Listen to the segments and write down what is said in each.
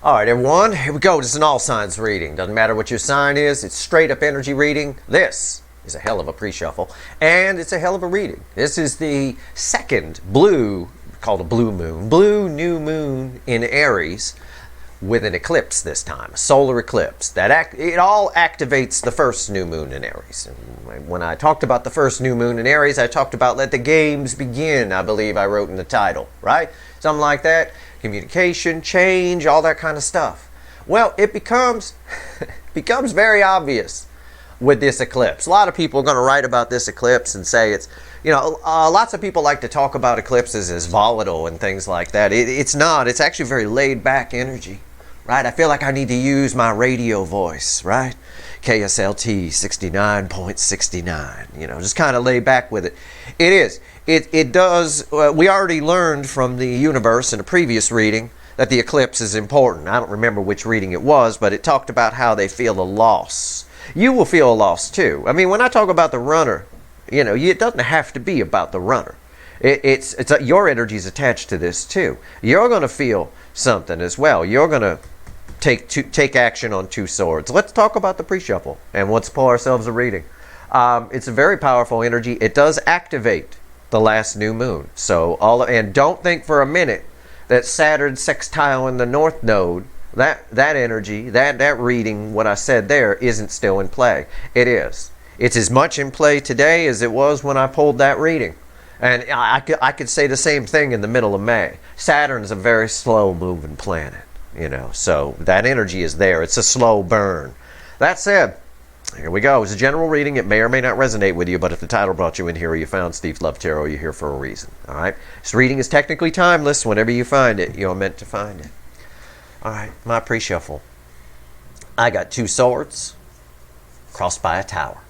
All right, everyone, here we go. This is an all signs reading. Doesn't matter what your sign is. It's straight up energy reading. This is a hell of a pre-shuffle, and it's a hell of a reading. This is the second blue, called a blue moon, blue new moon in Aries, with an eclipse this time, a solar eclipse. It all activates the first new moon in Aries. And when I talked about the first new moon in Aries, I talked about let the games begin, I believe I wrote in the title, right? Something like that. Communication, change, all that kind of stuff. Well, it becomes very obvious with this eclipse. A lot of people are going to write about this eclipse and say it's, lots of people like to talk about eclipses as volatile and things like that. It's not. It's actually very laid back energy, right? I feel like I need to use my radio voice, right? KSLT 69.69, just kind of lay back with it. It is. It does, we already learned from the universe in a previous reading that the eclipse is important. I don't remember which reading it was, but it talked about how they feel a loss. You will feel a loss too. I mean, when I talk about the runner, it doesn't have to be about the runner. It's your energy is attached to this too. You're going to feel something as well. You're going to take action on two swords. Let's talk about the pre-shuffle and let's pull ourselves a reading. It's a very powerful energy. It does activate the last new moon. And don't think for a minute that Saturn sextile in the north node, that energy, that reading, what I said there, isn't still in play. It is. It's as much in play today as it was when I pulled that reading. And I could say the same thing in the middle of May. Saturn's a very slow moving planet, so that energy is there. It's a slow burn. That said, here we go. It's a general reading. It may or may not resonate with you, but if the title brought you in here or you found Steve Love Tarot, you're here for a reason. All right? This reading is technically timeless. Whenever you find it, you're meant to find it. All right, my pre-shuffle. I got two swords crossed by a tower.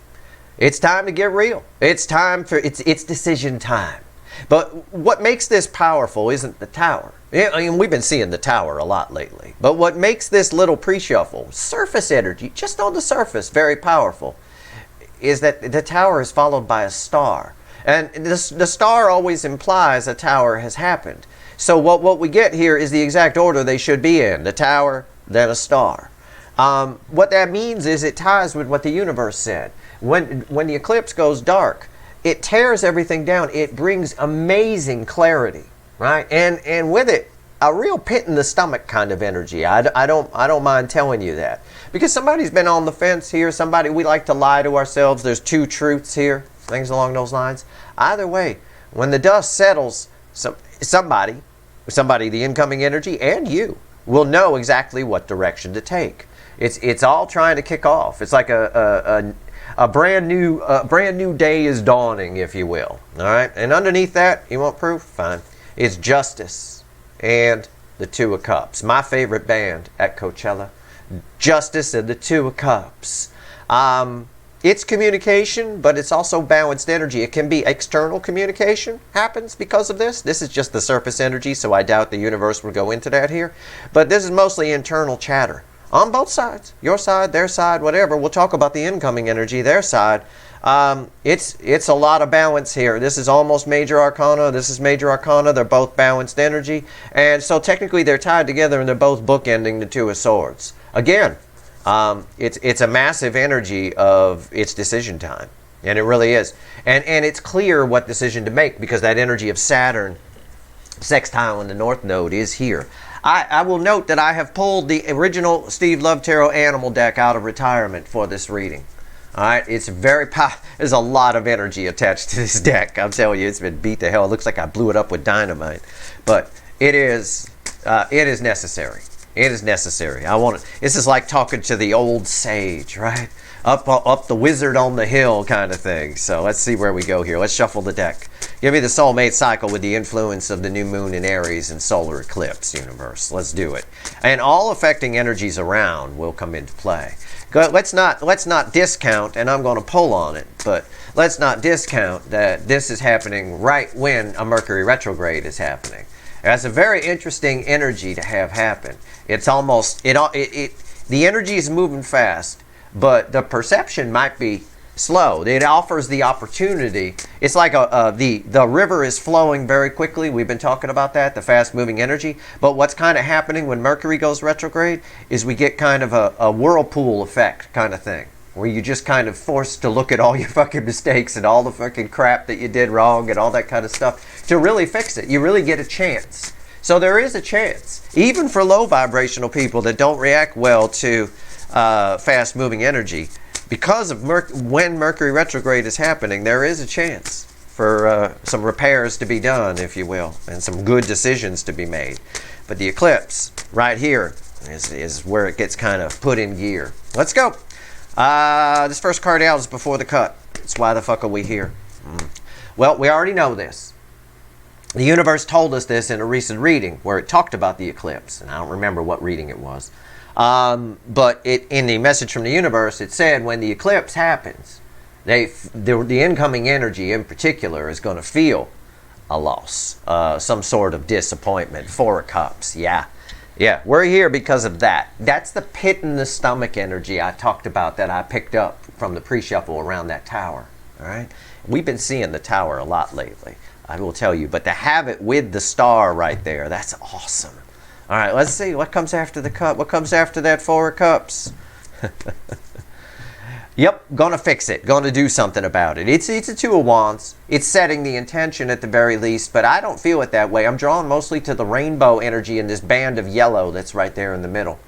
It's time to get real. It's time for it's decision time. But what makes this powerful isn't the tower. We've been seeing the tower a lot lately. But what makes this little pre-shuffle, surface energy, just on the surface, very powerful, is that the tower is followed by a star. And the star always implies a tower has happened. So what we get here is the exact order they should be in. The tower, then a star. What that means is it ties with what the universe said. When the eclipse goes dark, it tears everything down. It brings amazing clarity, right? And with it, a real pit in the stomach kind of energy. I don't mind telling you that. Because somebody's been on the fence here. We like to lie to ourselves. There's two truths here, things along those lines. Either way, when the dust settles, somebody, the incoming energy, and you, will know exactly what direction to take. It's all trying to kick off. It's like a brand new day is dawning, if you will. All right, and underneath that, you want proof? Fine. It's Justice and the Two of Cups. My favorite band at Coachella, Justice and the Two of Cups. It's communication, but it's also balanced energy. It can be external communication happens because of this. This is just the surface energy, so I doubt the universe will go into that here. But this is mostly internal chatter. On both sides, your side, their side, whatever. We'll talk about the incoming energy, their side. It's a lot of balance here. This is almost major arcana. This is major arcana. They're both balanced energy. And so technically they're tied together and they're both bookending the Two of Swords. Again, it's a massive energy of it's decision time. And it really is. And it's clear what decision to make because that energy of Saturn sextile in the North Node is here. I will note that I have pulled the original Steve Love Tarot Animal deck out of retirement for this reading. All right, it's very there's a lot of energy attached to this deck. I'm telling you, it's been beat to hell. It looks like I blew it up with dynamite, but it is necessary. It is necessary. This is like talking to the old sage, right? Up the wizard on the hill kind of thing. So let's see where we go here. Let's shuffle the deck. Give me the soulmate cycle with the influence of the new moon in Aries and solar eclipse universe. Let's do it. And all affecting energies around will come into play. Let's not discount, and I'm going to pull on it, but let's not discount that this is happening right when a Mercury retrograde is happening. That's a very interesting energy to have happen. It's almost the energy is moving fast, but the perception might be slow. It offers the opportunity. It's like the river is flowing very quickly. We've been talking about that, the fast-moving energy. But what's kind of happening when Mercury goes retrograde is we get kind of a whirlpool effect kind of thing, where you just kind of forced to look at all your fucking mistakes and all the fucking crap that you did wrong and all that kind of stuff to really fix it. You really get a chance. So there is a chance, even for low vibrational people that don't react well to fast-moving energy. Because of when Mercury retrograde is happening, there is a chance for some repairs to be done, if you will, and some good decisions to be made. But the eclipse right here is where it gets kind of put in gear. Let's go. This first card out is before the cut. It's why the fuck are we here? Well, we already know this. The universe told us this in a recent reading where it talked about the eclipse, and I don't remember what reading it was. But in the message from the universe, it said when the eclipse happens, the incoming energy in particular is going to feel a loss, some sort of disappointment. Four of Cups, yeah, we're here because of that. That's the pit in the stomach energy I talked about that I picked up from the pre-shuffle around that tower. All right, we've been seeing the tower a lot lately, I will tell you, but to have it with the star right there, that's awesome. All right, let's see what comes after the cup. What comes after that Four of Cups? Yep, gonna fix it. Gonna do something about it. It's a Two of Wands. It's setting the intention at the very least, but I don't feel it that way. I'm drawn mostly to the rainbow energy in this band of yellow that's right there in the middle.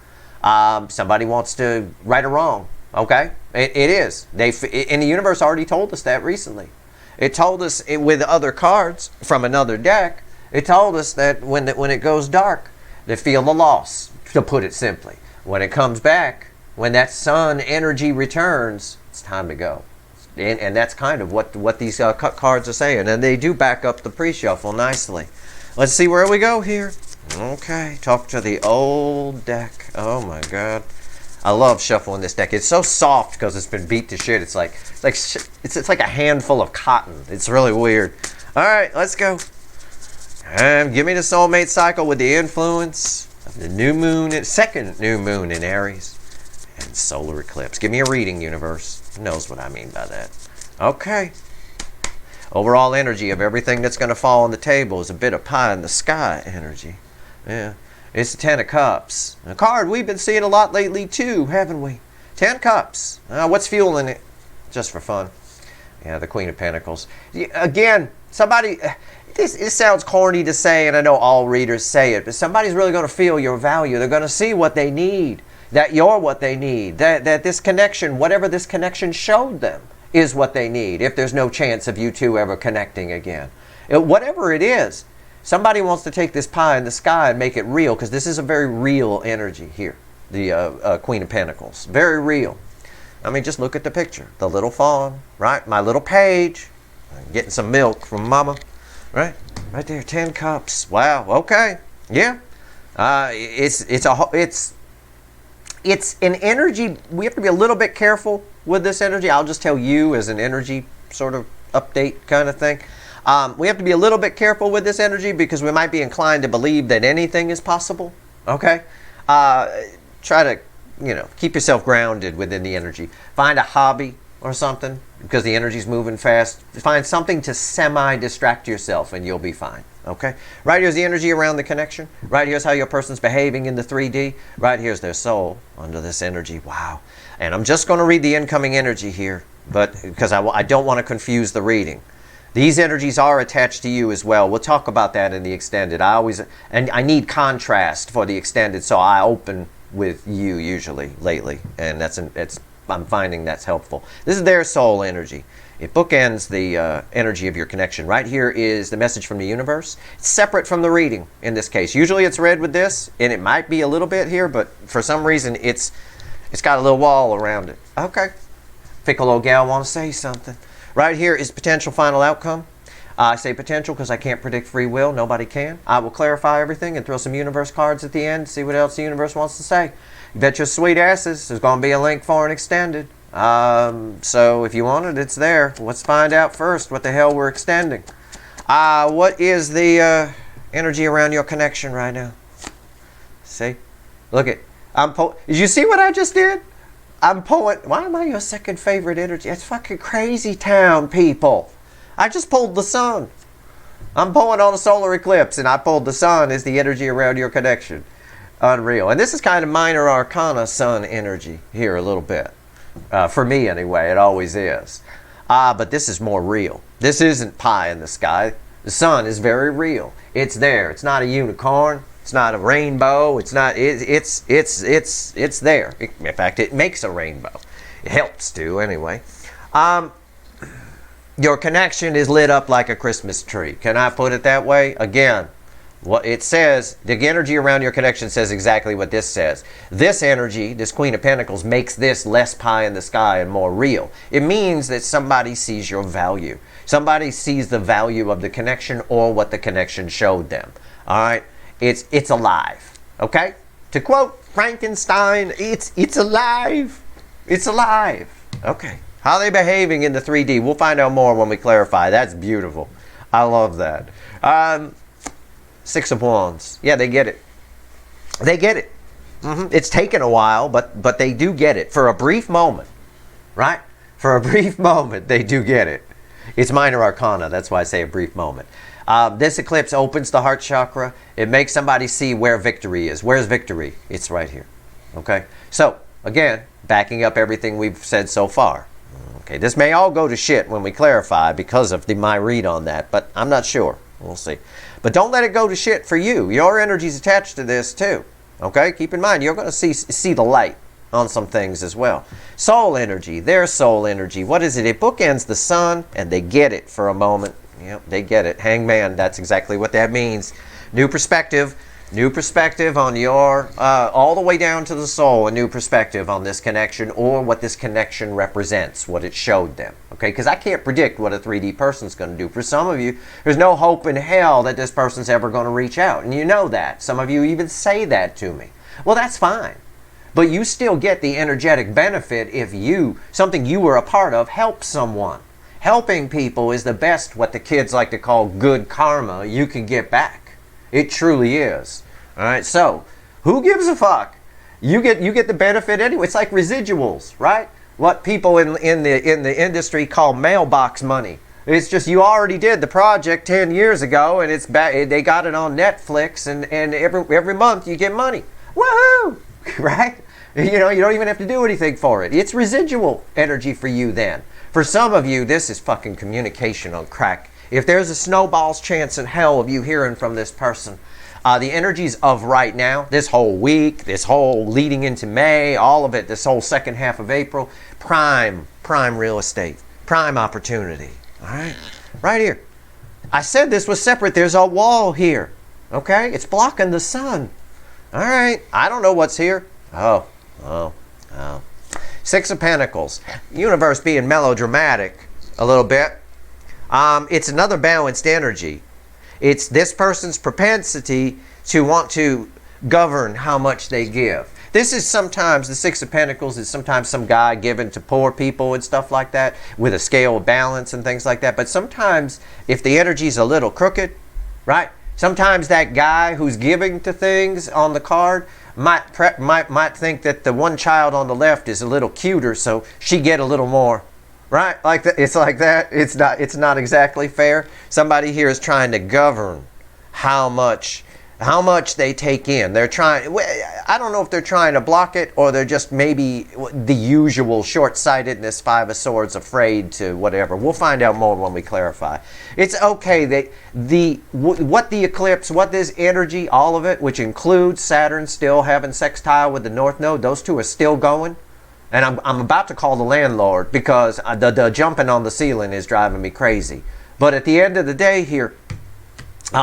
Somebody wants to right or wrong. Okay, it is. And the universe already told us that recently. It told us with other cards from another deck. It told us that when it goes dark, they feel the loss, to put it simply. When it comes back, when that sun energy returns, it's time to go. And that's kind of what these cut cards are saying. And they do back up the pre-shuffle nicely. Let's see where we go here. Okay, talk to the old deck. Oh my God. I love shuffling this deck. It's so soft because it's been beat to shit. It's like a handful of cotton. It's really weird. All right, let's go. And give me the soulmate cycle with the influence of the new moon, second new moon in Aries, and solar eclipse. Give me a reading, universe. Who knows what I mean by that? Okay. Overall energy of everything that's going to fall on the table is a bit of pie in the sky energy. Yeah. It's the Ten of Cups. A card we've been seeing a lot lately too, haven't we? 10 Cups. What's fueling it? Just for fun. Yeah, the Queen of Pentacles. Again, somebody... It sounds corny to say, and I know all readers say it, but somebody's really going to feel your value. They're going to see what they need, that you're what they need, that this connection, whatever this connection showed them, is what they need, if there's no chance of you two ever connecting again. Whatever it is, somebody wants to take this pie in the sky and make it real, because this is a very real energy here, the Queen of Pentacles. Very real. I mean, just look at the picture. The little fawn, right? My little page. I'm getting some milk from Mama. Right there, 10 Cups. Wow. Okay. Yeah. It's an energy. We have to be a little bit careful with this energy. I'll just tell you as an energy sort of update kind of thing. We have to be a little bit careful with this energy because we might be inclined to believe that anything is possible. Okay. Try to, keep yourself grounded within the energy. Find a hobby or something, because the energy's moving fast. Find something to semi-distract yourself and you'll be fine. Okay? Right here's the energy around the connection. Right here's how your person's behaving in the 3D. Right here's their soul under this energy. Wow. And I'm just going to read the incoming energy here, but because I don't want to confuse the reading. These energies are attached to you as well. We'll talk about that in the extended. I need contrast for the extended, so I open with you usually lately, and I'm finding that's helpful. This is their soul energy. It bookends the energy of your connection. Right here is the message from the universe. It's separate from the reading in this case. Usually it's read with this, and it might be a little bit here, but for some reason it's got a little wall around it. Okay. Piccolo gal want to say something. Right here is potential final outcome. I say potential because I can't predict free will. Nobody can. I will clarify everything and throw some universe cards at the end, see what else the universe wants to say. You bet your sweet asses there's going to be a link for an extended. So if you want it, it's there. Let's find out first what the hell we're extending. What is the energy around your connection right now? See? Look at. Did you see what I just did? I'm pulling. Why am I your second favorite energy? It's fucking crazy town, people. I just pulled the sun. I'm pulling on a solar eclipse, and I pulled the sun as the energy around your connection. Unreal. And this is kind of minor arcana sun energy here a little bit. For me, anyway, it always is. But this is more real. This isn't pie in the sky. The sun is very real. It's there. It's not a unicorn. It's not a rainbow. It's not. It's there. In fact, it makes a rainbow. It helps to, anyway. Your connection is lit up like a Christmas tree. Can I put it that way? Again, what it says, the energy around your connection says exactly what this says. This energy, this Queen of Pentacles, makes this less pie in the sky and more real. It means that somebody sees your value. Somebody sees the value of the connection or what the connection showed them. All right? It's alive. Okay? To quote Frankenstein, it's alive. It's alive. Okay. How are they behaving in the 3D? We'll find out more when we clarify. That's beautiful. I love that. Six of Wands. Yeah, they get it. They get it. It's taken a while, but they do get it. For a brief moment. Right? For a brief moment, they do get it. It's minor arcana. That's why I say a brief moment. This eclipse opens the heart chakra. It makes somebody see where victory is. Where's victory? It's right here. Okay? So, again, backing up everything we've said so far. Okay, this may all go to shit when we clarify because of my read on that, but I'm not sure. We'll see. But don't let it go to shit for you. Your energy's attached to this too. Okay? Keep in mind, you're going to see the light on some things as well. Soul energy, their soul energy. What is it? It bookends the sun, and they get it for a moment. Yep, they get it. Hangman, that's exactly what that means. New perspective on your, all the way down to the soul, a new perspective on this connection or what this connection represents, what it showed them. Okay, because I can't predict what a 3D person's going to do. For some of you, there's no hope in hell that this person's ever going to reach out, and you know that. Some of you even say that to me. Well, that's fine. But you still get the energetic benefit if something you were a part of, helps someone. Helping people is the best, what the kids like to call good karma, you can get back. It truly is. All right, so who gives a fuck? You get the benefit anyway. It's like residuals, right? What people in the industry call mailbox money. It's just you already did the project 10 years ago, and it's back. They got it on Netflix, and every month you get money. Woohoo! Right? You know, you don't even have to do anything for it. It's residual energy for you then. For some of you, this is fucking communication on crack. If there's a snowball's chance in hell of you hearing from this person, the energies of right now, this whole week, this whole leading into May, all of it, this whole second half of April, prime real estate, prime opportunity. All right? Right here. I said this was separate. There's a wall here. Okay? It's blocking the sun. All right. I don't know what's here. Oh. Six of Pentacles. Universe being melodramatic a little bit. It's another balanced energy. It's this person's propensity to want to govern how much they give. This is sometimes, the Six of Pentacles is sometimes some guy giving to poor people and stuff like that with a scale of balance and things like that. But sometimes if the energy's a little crooked, right? Sometimes that guy who's giving to things on the card might think that the one child on the left is a little cuter, so she get a little more. Right? Like that. It's like that. It's not exactly fair. Somebody here is trying to govern how much they take in. They're trying, I don't know if they're trying to block it or they're just maybe the usual short-sightedness, Five of Swords, afraid to whatever. We'll find out more when we clarify. It's okay that what the eclipse, what this energy, all of it, which includes Saturn still having sextile with the North Node, those two are still going. And I'm about to call the landlord because the jumping on the ceiling is driving me crazy. But at the end of the day here,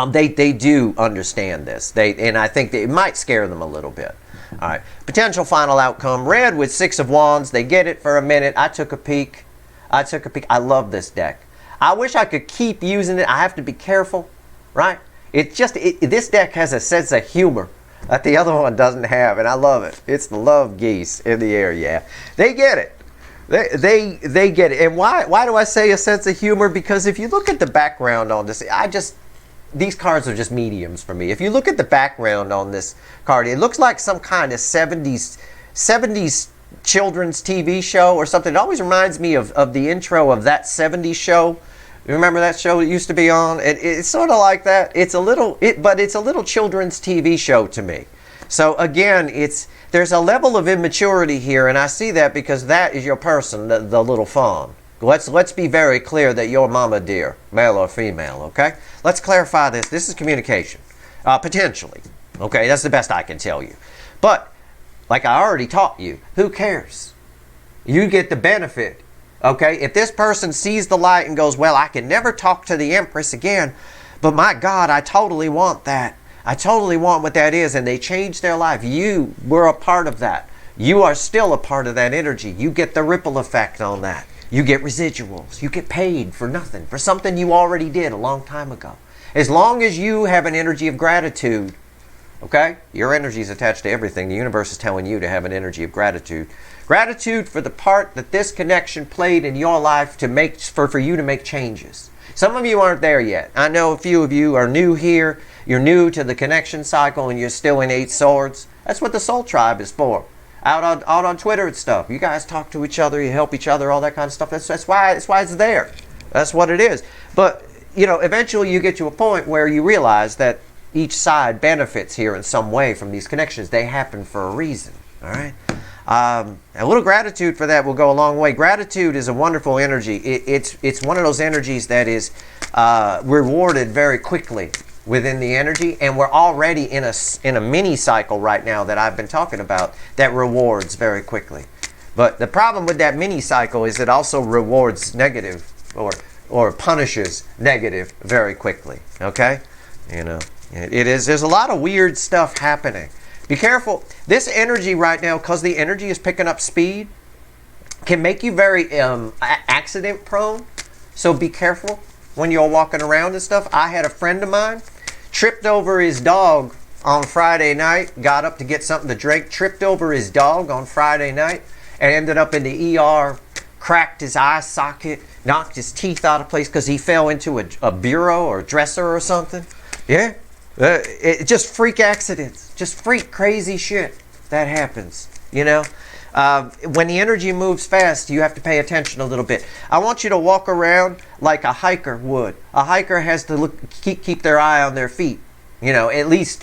they do understand this. And I think that it might scare them a little bit. All right. Potential final outcome. Red with Six of Wands. They get it for a minute. I took a peek. I love this deck. I wish I could keep using it. I have to be careful. Right? This deck has a sense of humor that the other one doesn't have, and I love it. It's the love geese in the air, yeah. They get it. They get it. And why do I say a sense of humor? Because if you look at the background on this, these cards are just mediums for me. If you look at the background on this card, it looks like some kind of 70s children's TV show or something. It always reminds me of the intro of That 70s Show. You remember that show that used to be on? It's sort of like that. It's a little, but it's a little children's TV show to me. So again, there's a level of immaturity here, and I see that because that is your person, the little fawn. Let's be very clear that your mama deer, male or female, okay? Let's clarify this. This is communication, potentially, okay? That's the best I can tell you. But, like I already taught you, who cares? You get the benefit. Okay, if this person sees the light and goes, well, I can never talk to the Empress again, but my God, I totally want that. I totally want what that is, and they change their life. You were a part of that. You are still a part of that energy. You get the ripple effect on that. You get residuals. You get paid for nothing, for something you already did a long time ago. As long as you have an energy of gratitude, okay, your energy is attached to everything. The universe is telling you to have an energy of gratitude. Gratitude for the part that this connection played in your life for you to make changes. Some of you aren't there yet. I know a few of you are new here. You're new to the connection cycle and you're still in 8 swords. That's what the soul tribe is for. Out on Twitter and stuff. You guys talk to each other, you help each other, all that kind of stuff. That's why it's there. That's what it is. But, you know, eventually you get to a point where you realize that each side benefits here in some way from these connections. They happen for a reason. All right? A little gratitude for that will go a long way. Gratitude is a wonderful energy. It's one of those energies that is rewarded very quickly within the energy, and we're already in a mini cycle right now that I've been talking about that rewards very quickly. But the problem with that mini cycle is it also rewards negative or punishes negative very quickly. Okay, you know, there's a lot of weird stuff happening. Be careful. This energy right now, because the energy is picking up speed, can make you very accident prone. So be careful when you're walking around and stuff. I had a friend of mine, tripped over his dog on Friday night, got up to get something to drink, tripped over his dog on Friday night, and ended up in the ER, cracked his eye socket, knocked his teeth out of place because he fell into a bureau or a dresser or something. Yeah. Just freak accidents, just freak crazy shit that happens, you know. When the energy moves fast, you have to pay attention a little bit. I want you to walk around like a hiker would. A hiker has to keep their eye on their feet, you know, at least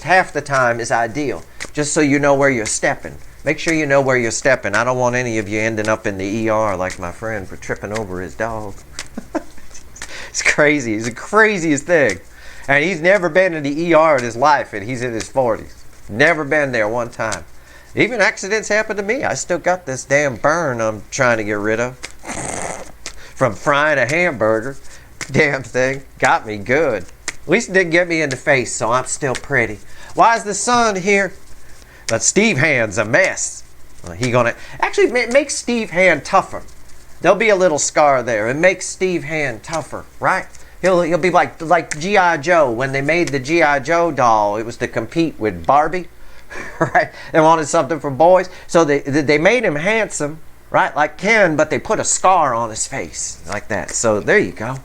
half the time is ideal, just so you know where you're stepping. Make sure you know where you're stepping. I don't want any of you ending up in the ER like my friend for tripping over his dog. It's crazy. It's the craziest thing. And he's never been in the ER in his life, and he's in his 40s. Never been there one time. Even accidents happen to me. I still got this damn burn I'm trying to get rid of. From frying a hamburger. Damn thing. Got me good. At least it didn't get me in the face, so I'm still pretty. Why is the sun here? But Steve Hand's a mess. He gonna... Actually, it makes Steve Hand tougher. There'll be a little scar there. It makes Steve Hand tougher, right? He'll be like G.I. Joe. When they made the G.I. Joe doll, it was to compete with Barbie, right? They wanted something for boys. So they made him handsome, right? Like Ken, but they put a scar on his face, like that. So there you go.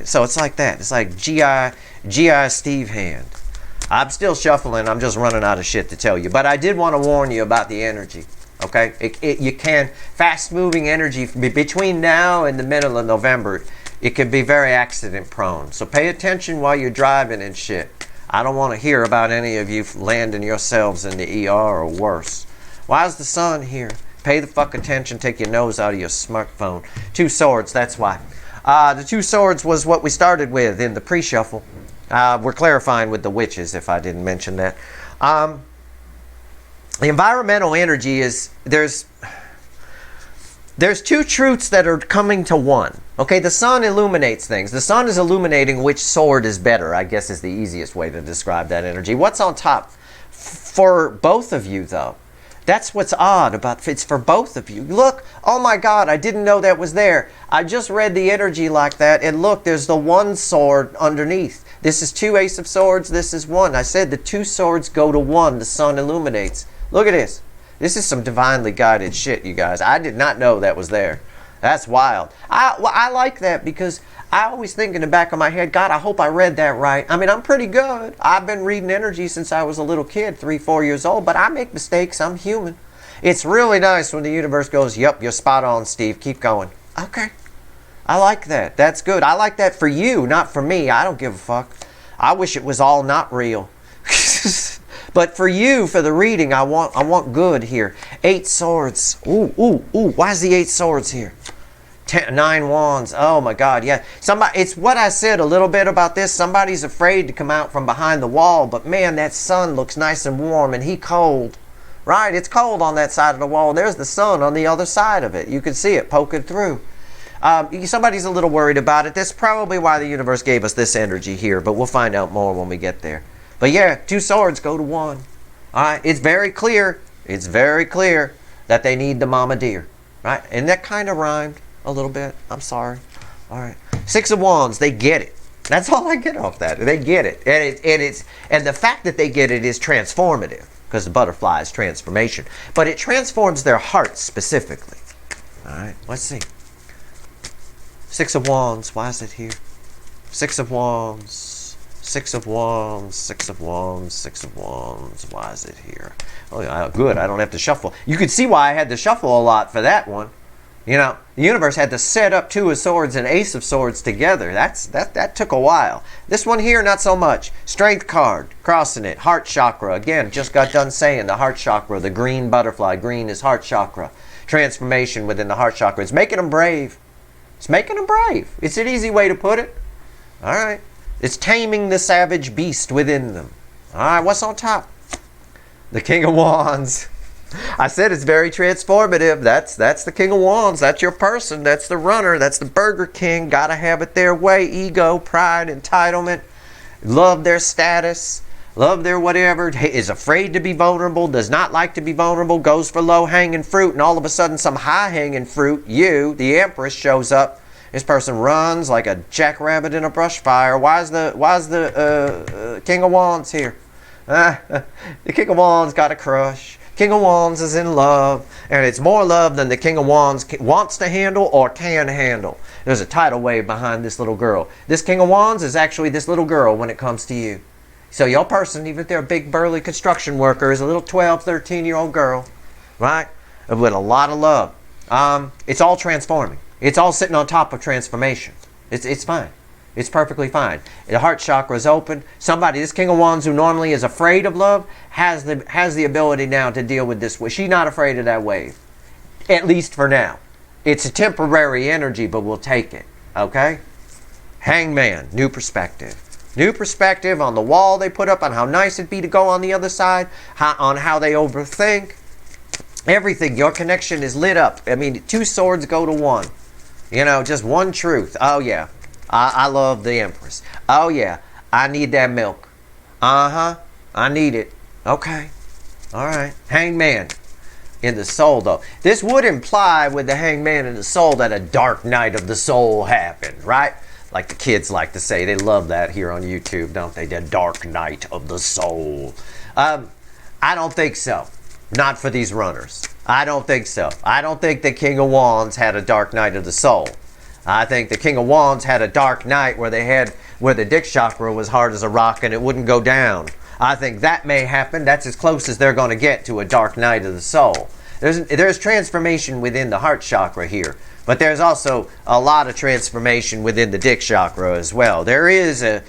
So it's like that. It's like G.I. Steve Hand. I'm still shuffling. I'm just running out of shit to tell you. But I did want to warn you about the energy, okay? You can, fast-moving energy between now and the middle of November, it can be very accident prone. So pay attention while you're driving and shit. I don't want to hear about any of you landing yourselves in the ER or worse. Why is the sun here? Pay the fuck attention. Take your nose out of your smartphone. 2 swords, that's why. The 2 swords was what we started with in the pre-shuffle. We're clarifying with the witches, if I didn't mention that. The environmental energy is, there's 2 truths that are coming to one. Okay, the sun illuminates things. The sun is illuminating which sword is better, I guess is the easiest way to describe that energy. What's on top? For both of you, though. That's what's odd about it's for both of you. Look, oh my God, I didn't know that was there. I just read the energy like that, and look, there's the 1 sword underneath. This is 2 Ace of Swords, this is 1. I said the 2 swords go to 1, the sun illuminates. Look at this. This is some divinely guided shit, you guys. I did not know that was there. That's wild. I like that because I always think in the back of my head, God, I hope I read that right. I mean, I'm pretty good. I've been reading energy since I was a little kid, 3, 4 years old, but I make mistakes. I'm human. It's really nice when the universe goes, yep, you're spot on, Steve. Keep going. Okay. I like that. That's good. I like that for you, not for me. I don't give a fuck. I wish it was all not real. But for you, for the reading, I want good here. 8 swords. Ooh, ooh, ooh. Why is the 8 swords here? 9 wands. Oh my God, yeah. It's what I said a little bit about this. Somebody's afraid to come out from behind the wall, but man, that sun looks nice and warm, and he cold. Right? It's cold on that side of the wall. There's the sun on the other side of it. You can see it poking through. Somebody's a little worried about it. That's probably why the universe gave us this energy here, but we'll find out more when we get there. But yeah, 2 swords go to 1. All right, it's very clear. It's very clear that they need the mama deer. Right? And that kind of rhymed a little bit. I'm sorry. All right. 6 of wands, they get it. That's all I get off that. They get it. And the fact that they get it is transformative, because the butterfly is transformation. But it transforms their hearts specifically. All right, let's see. 6 of wands, why is it here? 6 of wands, 6 of wands, 6 of wands, 6 of wands, why is it here? Oh, yeah, good, I don't have to shuffle. You could see why I had to shuffle a lot for that one. You know, the universe had to set up 2 of swords and ace of swords together. That took a while. This one here, not so much. Strength card, crossing it. Heart chakra, again, just got done saying the heart chakra, the green butterfly. Green is heart chakra. Transformation within the heart chakra. It's making them brave. It's making them brave. It's an easy way to put it. All right. It's taming the savage beast within them. All right, what's on top? The King of Wands. I said it's very transformative. That's the King of Wands. That's your person. That's the runner. That's the Burger King. Gotta have it their way. Ego, pride, entitlement. Love their status. Love their whatever. Is afraid to be vulnerable. Does not like to be vulnerable. Goes for low-hanging fruit. And all of a sudden some high-hanging fruit, you, the Empress, shows up. This person runs like a jackrabbit in a brush fire. Why's the King of Wands here? The King of Wands got a crush. King of Wands is in love, and it's more love than the King of Wands wants to handle or can handle. There's a tidal wave behind this little girl. This King of Wands is actually this little girl when it comes to you. So your person, even if they're a big burly construction worker, is a little 12, 13-year-old girl, right? With a lot of love. It's all transforming. It's all sitting on top of transformation. It's fine. It's perfectly fine. The heart chakra is open. Somebody, this King of Wands who normally is afraid of love, has the ability now to deal with this. She's not afraid of that wave, at least for now. It's a temporary energy, but we'll take it. Okay? Hangman, new perspective. New perspective on the wall they put up, on how nice it'd be to go on the other side, on how they overthink. Everything, your connection is lit up. I mean, 2 swords go to 1. You know, just one truth. Oh, yeah. I love the Empress. Oh, yeah. I need that milk. Uh-huh. I need it. Okay. All right. Hangman in the soul, though. This would imply with the hangman in the soul that a dark night of the soul happened, right? Like the kids like to say. They love that here on YouTube, don't they? The dark night of the soul. I don't think so. Not for these runners. I don't think so. I don't think the King of Wands had a dark night of the soul. I think the King of Wands had a dark night where the dick chakra was hard as a rock and it wouldn't go down. I think that may happen. That's as close as they're going to get to a dark night of the soul. There's transformation within the heart chakra here, but there's also a lot of transformation within the dick chakra as well. There is a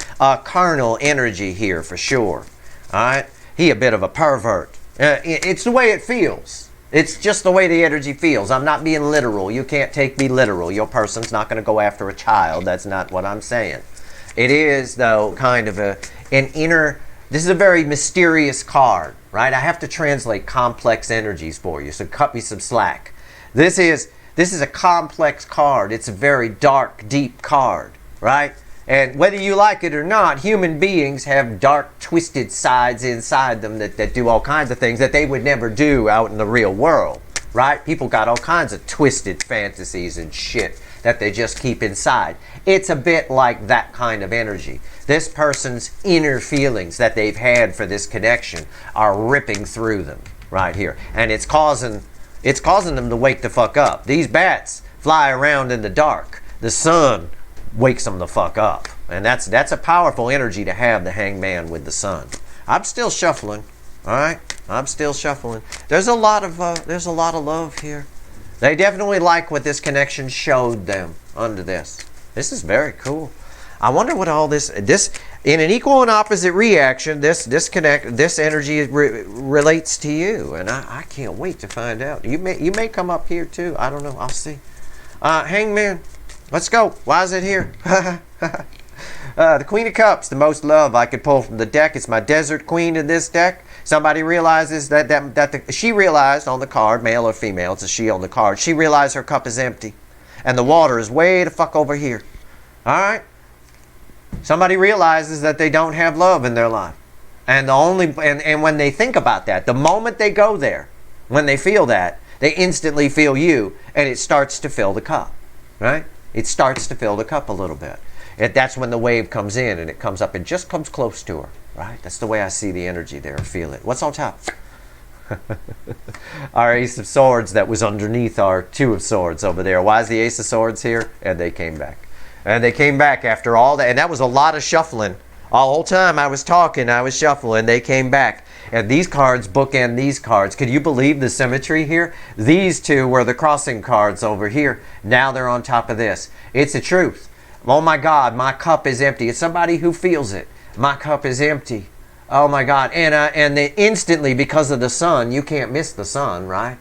carnal energy here for sure. All right? He a bit of a pervert. It's the way it feels. It's just the way the energy feels. I'm not being literal. You can't take me literal. Your person's not going to go after a child. That's not what I'm saying. It is, though, kind of an inner... This is a very mysterious card, right? I have to translate complex energies for you, so cut me some slack. This is a complex card. It's a very dark, deep card, right? And whether you like it or not, human beings have dark, twisted sides inside them that do all kinds of things that they would never do out in the real world, right? People got all kinds of twisted fantasies and shit that they just keep inside. It's a bit like that kind of energy. This person's inner feelings that they've had for this connection are ripping through them right here. And it's causing them to wake the fuck up. These bats fly around in the dark. The sun wakes them the fuck up. And that's a powerful energy to have, the hangman with the sun. I'm still shuffling. All right, I'm still shuffling. There's a lot of love here. They definitely like what this connection showed them under this. This is very cool. I wonder what all this in an equal and opposite reaction, this energy relates to you, and I can't wait to find out. You may come up here too. I don't know. I'll see. Hangman, let's go. Why is it here? The Queen of Cups, the most love I could pull from the deck. It's my Desert Queen in this deck. Somebody realizes she realized on the card, male or female, it's a she on the card. She realized her cup is empty, and the water is way the fuck over here. All right. Somebody realizes that they don't have love in their life. And when they think about that, the moment they go there, when they feel that, they instantly feel you, and it starts to fill the cup. Right? It starts to fill the cup a little bit. That's when the wave comes in, and it comes up and just comes close to her. Right? That's the way I see the energy there. Feel it. What's on top? Our Ace of Swords that was underneath our Two of Swords over there. Why is the Ace of Swords here? And they came back. And they came back after all that. And that was a lot of shuffling. All whole time I was talking, I was shuffling. They came back. And these cards bookend these cards. Could you believe the symmetry here? These two were the crossing cards over here. Now they're on top of this. It's the truth. Oh my God, my cup is empty. It's somebody who feels it. My cup is empty. Oh my God. And they instantly, because of the sun, you can't miss the sun, right?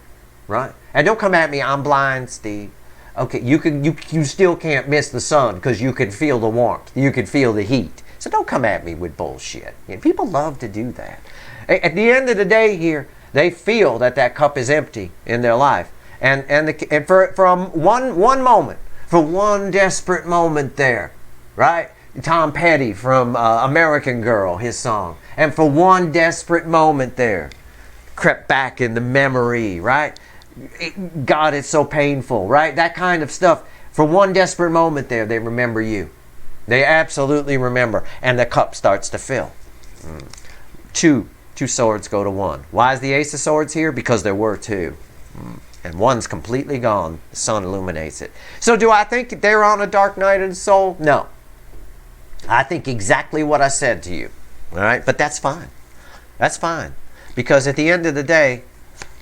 Right? And don't come at me, I'm blind, Steve. Okay, you still can't miss the sun because you can feel the warmth. You can feel the heat. So don't come at me with bullshit. People love to do that. At the end of the day here, they feel that cup is empty in their life. And from one moment, for one desperate moment there, right? Tom Petty from American Girl, his song. And for one desperate moment there, crept back in the memory, right? God, it's so painful, right? That kind of stuff. For one desperate moment there, they remember you. They absolutely remember. And the cup starts to fill. Two swords go to one. Why is the Ace of Swords here? Because there were two. And one's completely gone. The sun illuminates it. So do I think they're on a dark night of the soul? No. I think exactly what I said to you. All right? But that's fine. That's fine. Because at the end of the day,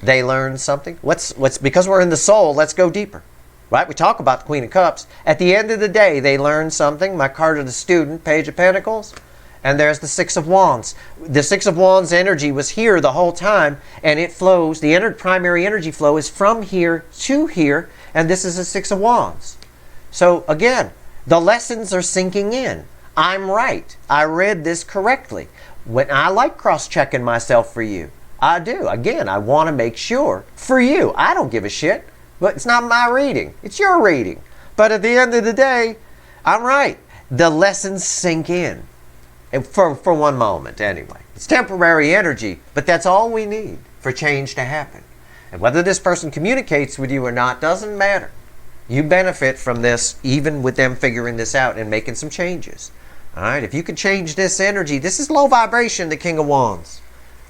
they learn something. Because we're in the soul, let's go deeper. Right? We talk about the Queen of Cups. At the end of the day, they learn something. My card of the student, Page of Pentacles. And there's the Six of Wands. The Six of Wands energy was here the whole time, and it flows. The primary energy flow is from here to here, and this is the Six of Wands. So again, the lessons are sinking in. I'm right. I read this correctly. When I like cross-checking myself for you. I do. Again, I want to make sure for you. I don't give a shit. But it's not my reading. It's your reading. But at the end of the day, I'm right. The lessons sink in. And for one moment, anyway. It's temporary energy, but that's all we need for change to happen. And whether this person communicates with you or not doesn't matter. You benefit from this, even with them figuring this out and making some changes. All right? If you can change this energy, this is low vibration, the King of Wands.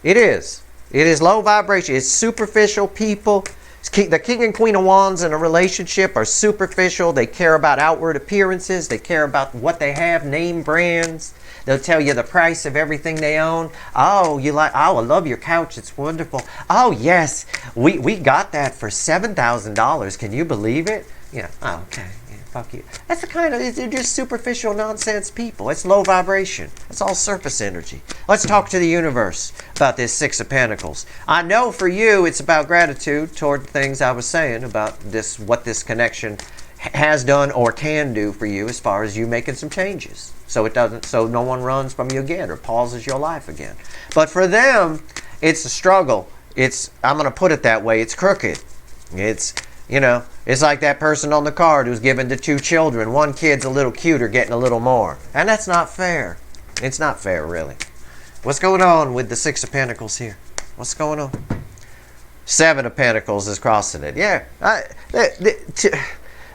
It is. It is low vibration. It's superficial people. The King and Queen of Wands in a relationship are superficial. They care about outward appearances. They care about what they have, name brands. They'll tell you the price of everything they own. Oh, I love your couch. It's wonderful. Oh, yes, we got that for $7,000. Can you believe it? Yeah. Oh, okay. Yeah, fuck you. That's the kind of, they're just superficial nonsense people. It's low vibration. It's all surface energy. Let's talk to the universe about this Six of Pentacles. I know for you it's about gratitude toward the things I was saying about this, what this connection has done or can do for you as far as you making some changes. So no one runs from you again or pauses your life again. But for them, it's a struggle. I'm going to put it that way. It's crooked. It's like that person on the card who's given to two children. One kid's a little cuter, getting a little more. And that's not fair. It's not fair, really. What's going on with the Six of Pentacles here? What's going on? Seven of Pentacles is crossing it. Yeah.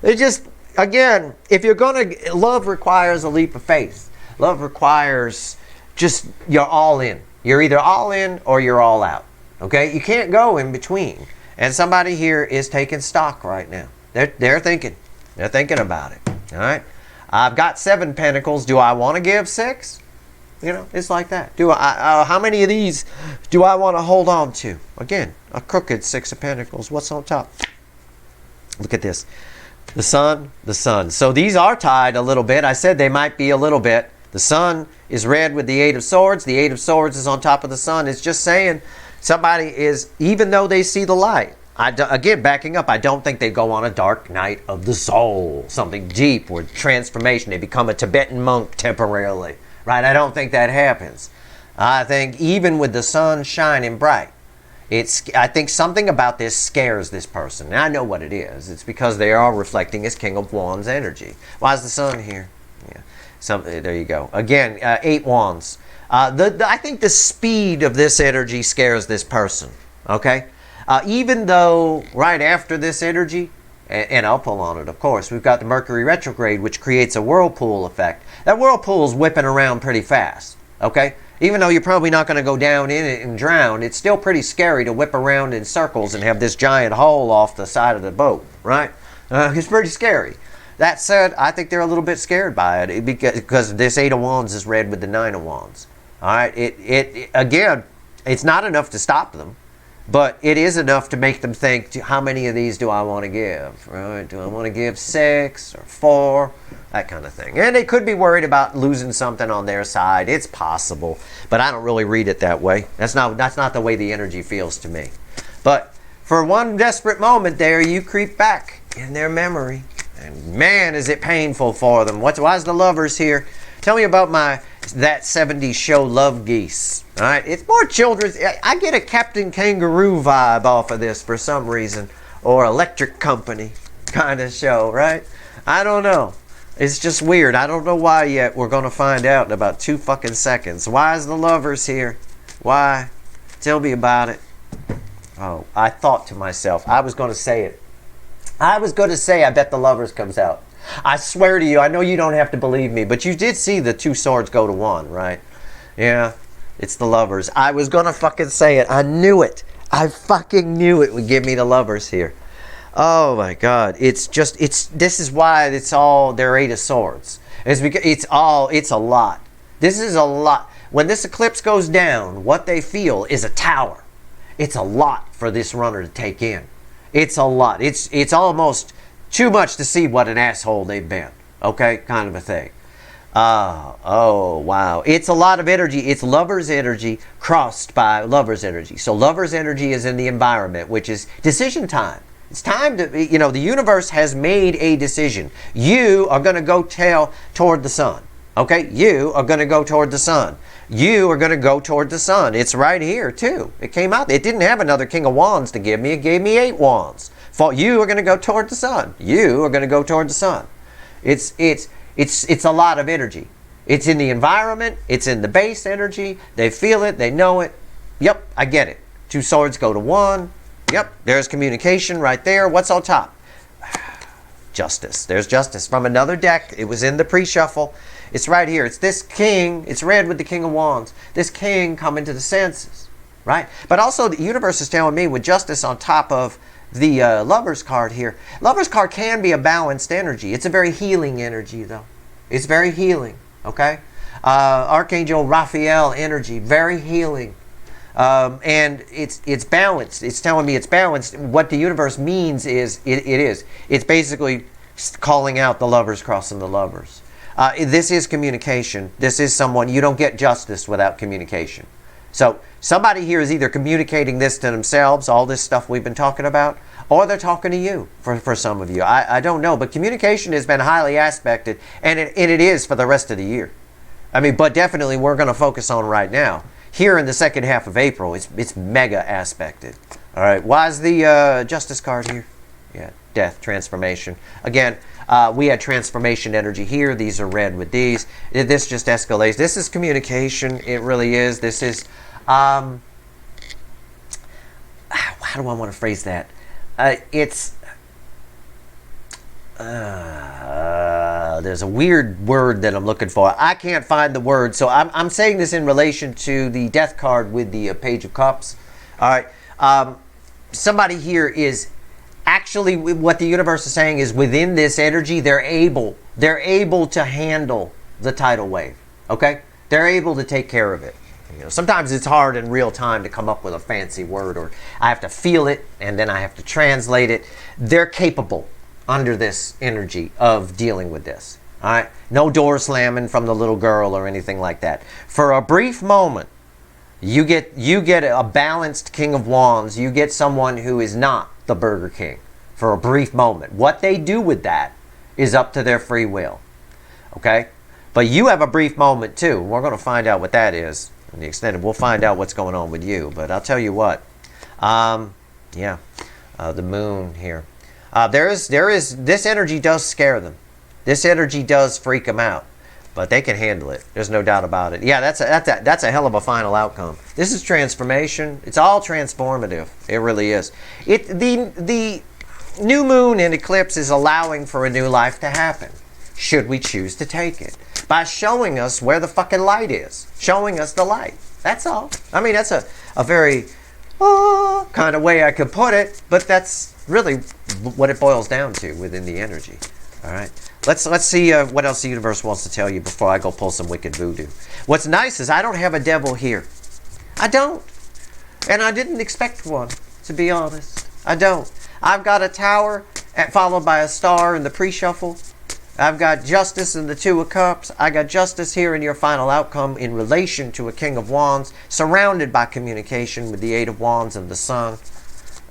They just, again, if you're going to, love requires a leap of faith. Love requires just, you're all in. You're either all in or you're all out. Okay? You can't go in between. And somebody here is taking stock right now. They're thinking. They're thinking about it. All right? I've got Seven Pentacles. Do I want to give six? You know, it's like that. How many of these do I want to hold on to? Again, a crooked Six of Pentacles. What's on top? Look at this. The Sun, the Sun. So these are tied a little bit. I said they might be a little bit. The Sun is red with the Eight of Swords. The Eight of Swords is on top of the Sun. It's just saying somebody is, even though they see the light. Again, backing up, I don't think they go on a dark night of the soul. Something deep or transformation. They become a Tibetan monk temporarily. Right? I don't think that happens. I think even with the sun shining bright, I think something about this scares this person. Now I know what it is. It's because they are reflecting his King of Wands energy. Why is the sun here? Yeah. There you go. Again, 8 wands. I think the speed of this energy scares this person. Okay? Even though right after this energy, and I'll pull on it, of course, we've got the Mercury retrograde, which creates a whirlpool effect. That whirlpool is whipping around pretty fast, okay? Even though you're probably not going to go down in it and drown, it's still pretty scary to whip around in circles and have this giant hole off the side of the boat, right? It's pretty scary. That said, I think they're a little bit scared by it because this Eight of Wands is red with the Nine of Wands. All right? Again, it's not enough to stop them. But it is enough to make them think, how many of these do I want to give? Right? Do I want to give 6 or 4? That kind of thing. And they could be worried about losing something on their side. It's possible. But I don't really read it that way. That's not the way the energy feels to me. But for one desperate moment there, you creep back in their memory. And man, is it painful for them. Why is the Lovers here? Tell me about that 70s show Love Geese. All right, it's more children's. I get a Captain Kangaroo vibe off of this for some reason, or Electric Company kind of show, right? I don't know. It's just weird. I don't know why yet. We're going to find out in about 2 fucking seconds. Why is the Lovers here? Why? Tell me about it. Oh, I thought to myself, I was going to say it. I was going to say, I bet the Lovers comes out. I swear to you, I know you don't have to believe me, but you did see the 2 swords go to 1, right? Yeah, it's the Lovers. I was going to fucking say it. I knew it. I fucking knew it would give me the Lovers here. Oh my God. This is why it's all their Eight of Swords. It's because it's a lot. This is a lot. When this eclipse goes down, what they feel is a tower. It's a lot for this runner to take in. It's a lot. It's almost too much to see what an asshole they've been. Okay? Kind of a thing. Oh, wow. It's a lot of energy. It's Lover's energy crossed by Lover's energy. So Lover's energy is in the environment, which is decision time. It's time to, the universe has made a decision. You are going to go toward the sun. Okay? You are going to go toward the sun. You are going to go toward the sun. It's right here, too. It came out. It didn't have another King of Wands to give me. It gave me 8 wands. You are going to go toward the sun. You are going to go toward the sun. It's a lot of energy. It's in the environment. It's in the base energy. They feel it. They know it. Yep, I get it. 2 swords go to 1. Yep, there's communication right there. What's on top? Justice. There's justice from another deck. It was in the pre-shuffle. It's right here. It's this king. It's red with the King of Wands. This king coming to the senses, right? But also the universe is telling me with justice on top of the Lover's card here. Lover's card can be a balanced energy. It's a very healing energy, though. It's very healing, okay? Archangel Raphael energy, very healing. And it's balanced. It's telling me it's balanced. What the universe means is, it is. It's basically calling out the Lovers crossing the Lovers. This is communication. This is someone, you don't get justice without communication. So somebody here is either communicating this to themselves, all this stuff we've been talking about, or they're talking to you for some of you. I don't know, but communication has been highly aspected, and it is for the rest of the year. I mean, but definitely we're going to focus on right now. Here in the second half of April, it's mega aspected. All right, why is the Justice card here? Yeah, death, transformation. Again, we had transformation energy here. These are red with these. This just escalates. This is communication. It really is. This is, how do I want to phrase that? There's a weird word that I'm looking for. I can't find the word, so I'm saying this in relation to the death card with the Page of Cups. All right. Somebody here is actually, what the universe is saying is within this energy, they're able to handle the tidal wave. Okay? They're able to take care of it. You know, sometimes it's hard in real time to come up with a fancy word, or I have to feel it and then I have to translate it. They're capable under this energy of dealing with this. All right? No door slamming from the little girl or anything like that. For a brief moment, you get a balanced King of Wands. You get someone who is not the Burger King for a brief moment. What they do with that is up to their free will. Okay? But you have a brief moment too. We're going to find out what that is. In the extended, we'll find out what's going on with you. But I'll tell you what. The moon here. This energy does scare them. This energy does freak them out. But they can handle it. There's no doubt about it. Yeah, that's a hell of a final outcome. This is transformation. It's all transformative. It really is. The new moon in eclipse is allowing for a new life to happen, should we choose to take it, by showing us where the fucking light is, showing us the light. That's all. I mean, that's a very kind of way I could put it, but that's really what it boils down to within the energy. All right. Let's see what else the universe wants to tell you before I go pull some wicked voodoo. What's nice is I don't have a devil here. I don't. And I didn't expect one, to be honest. I don't. I've got a tower followed by a star in the pre-shuffle. I've got justice in the Two of Cups. I got justice here in your final outcome in relation to a King of Wands, surrounded by communication with the Eight of Wands and the Sun.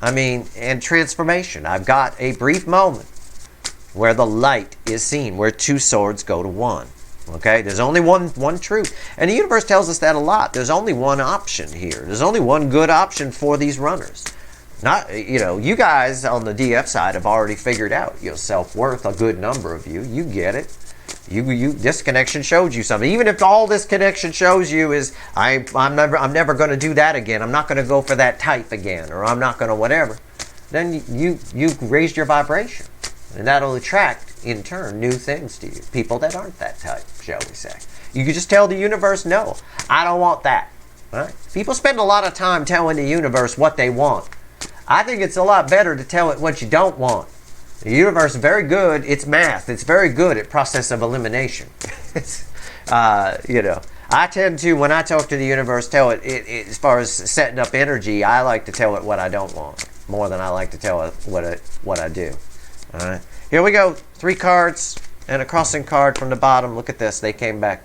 I mean, and transformation. I've got a brief moment where the light is seen, where two swords go to one. Okay? There's only one truth. And the universe tells us that a lot. There's only one option here. There's only one good option for these runners. Not, you guys on the DF side have already figured out your self-worth, a good number of you. You get it. This connection showed you something. Even if all this connection shows you is, I'm never going to do that again. I'm not going to go for that type again, or I'm not going to whatever. Then you've raised your vibration. And that'll attract, in turn, new things to you. People that aren't that type, shall we say. You can just tell the universe, no, I don't want that. Right? People spend a lot of time telling the universe what they want. I think it's a lot better to tell it what you don't want. The universe is very good. It's math. It's very good at process of elimination. I tend to, when I talk to the universe, tell it, as far as setting up energy, I like to tell it what I don't want more than I like to tell it what I do. All right, here we go. 3 cards and a crossing card from the bottom. Look at this. They came back.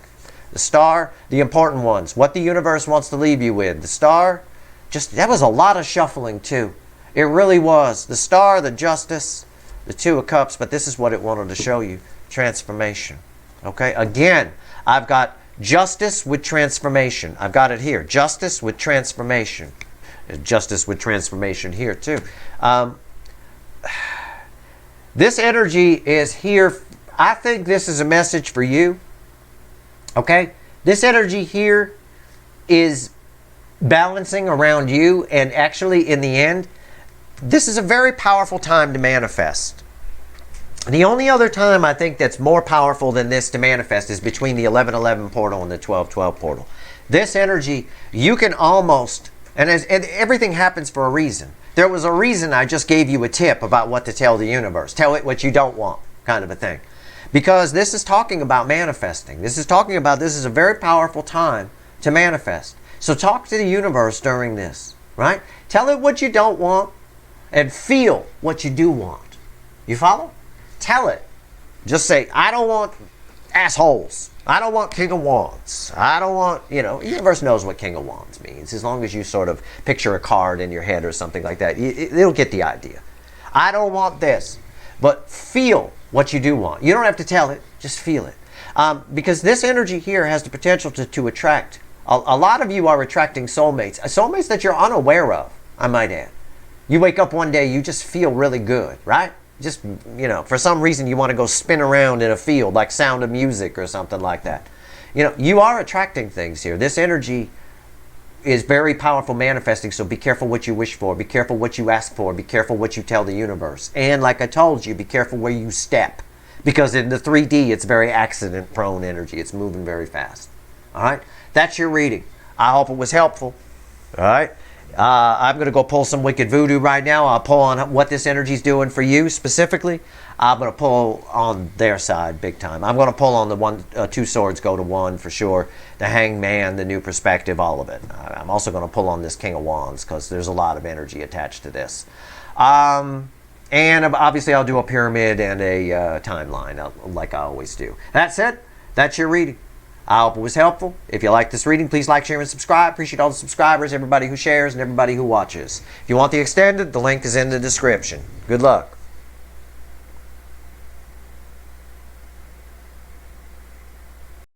The star, the important ones. What the universe wants to leave you with. The star, that was a lot of shuffling too. It really was. The star, the justice, the Two of Cups, but this is what it wanted to show you. Transformation. Okay, again, I've got justice with transformation. I've got it here. Justice with transformation. Justice with transformation here too. This energy is here. I think this is a message for you. Okay? This energy here is balancing around you, and actually in the end, this is a very powerful time to manifest. The only other time I think that's more powerful than this to manifest is between the 11:11 portal and the 12:12 portal. This energy, you can almost, and everything happens for a reason. There was a reason I just gave you a tip about what to tell the universe. Tell it what you don't want, kind of a thing. Because this is talking about manifesting. This is talking about this is a very powerful time to manifest. So talk to the universe during this, right? Tell it what you don't want and feel what you do want. You follow? Tell it. Just say, I don't want assholes. I don't want King of Wands. I don't want, the universe knows what King of Wands means. As long as you sort of picture a card in your head or something like that, it'll get the idea. I don't want this. But feel what you do want. You don't have to tell it. Just feel it. Because this energy here has the potential to attract. A lot of you are attracting soulmates. Soulmates that you're unaware of, I might add. You wake up one day, you just feel really good, right? Just, for some reason you want to go spin around in a field like Sound of Music or something like that. You are attracting things here. This energy is very powerful manifesting, so be careful what you wish for. Be careful what you ask for. Be careful what you tell the universe. And like I told you, be careful where you step. Because in the 3D, it's very accident-prone energy. It's moving very fast. All right? That's your reading. I hope it was helpful. All right? I'm going to go pull some Wicked Voodoo right now. I'll pull on what this energy's doing for you specifically. I'm going to pull on their side big time. I'm going to pull on the two swords go to one for sure. The Hangman, the new perspective, all of it. I'm also going to pull on this King of Wands because there's a lot of energy attached to this. And obviously I'll do a pyramid and a timeline like I always do. That said, that's your reading. I hope it was helpful. If you like this reading, please like, share, and subscribe. Appreciate all the subscribers, everybody who shares, and everybody who watches. If you want the extended, the link is in the description. Good luck.